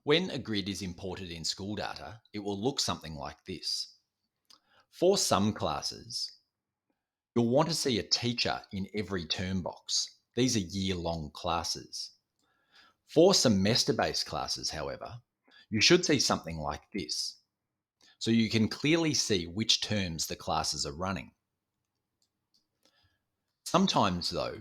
When a grid is imported in school data, it will look something like this. For some classes, you'll want to see a teacher in every term box. These are year-long classes. For semester-based classes, however, you should see something like this, so you can clearly see which terms the classes are running. Sometimes, though,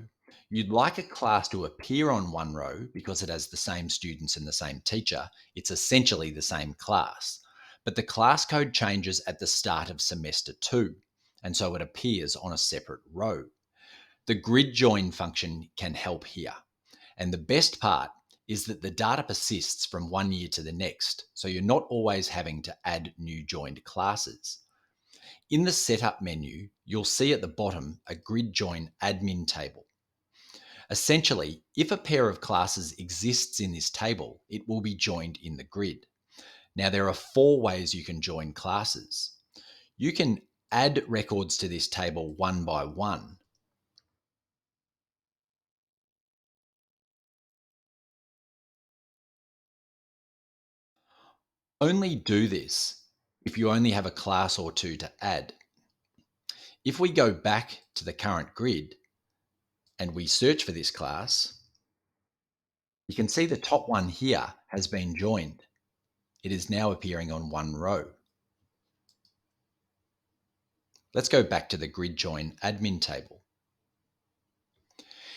you'd like a class to appear on one row because it has the same students and the same teacher. It's essentially the same class, but the class code changes at the start of semester 2, and so it appears on a separate row. The grid join function can help here, and the best part is that the data persists from one year to the next, so you're not always having to add new joined classes. In the setup menu, you'll see at the bottom a grid join admin table. Essentially, if a pair of classes exists in this table, it will be joined in the grid. Now, there are 4 ways you can join classes. You can add records to this table one by one. Only do this if you only have a class or 2 to add. If we go back to the current grid and we search for this class, you can see the top one here has been joined. It is now appearing on one row. Let's go back to the grid join admin table.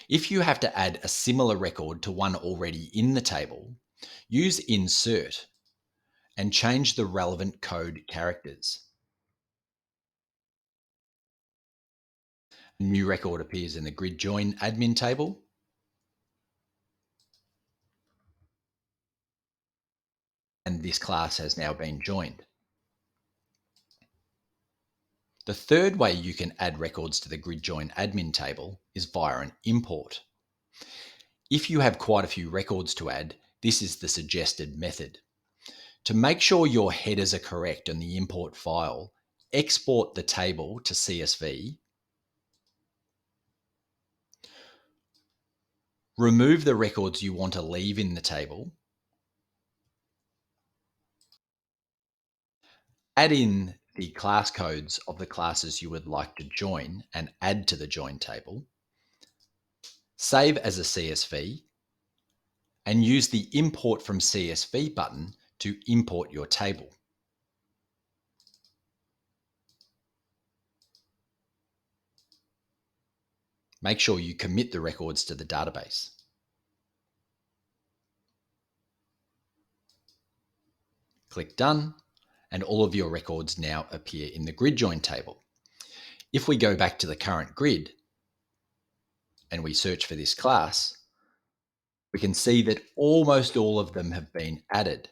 If you have to add a similar record to one already in the table, use insert and change the relevant code characters. A new record appears in the grid join admin table. And this class has now been joined. The third way you can add records to the grid join admin table is via an import. If you have quite a few records to add, this is the suggested method. To make sure your headers are correct on the import file, export the table to CSV, remove the records you want to leave in the table, add in the class codes of the classes you would like to join and add to the join table, save as a CSV, and use the Import from CSV button to import your table. Make sure you commit the records to the database. Click Done, and all of your records now appear in the grid join table. If we go back to the current grid and we search for this class, we can see that almost all of them have been added.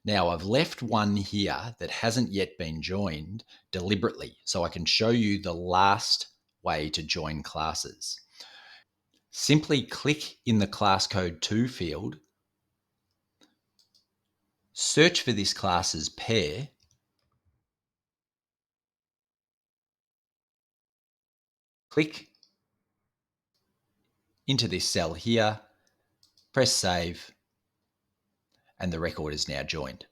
Now, I've left one here that hasn't yet been joined deliberately, so I can show you the last way to join classes. Simply click in the class code 2 field, search for this class's pair, click into this cell here, press save, and the record is now joined.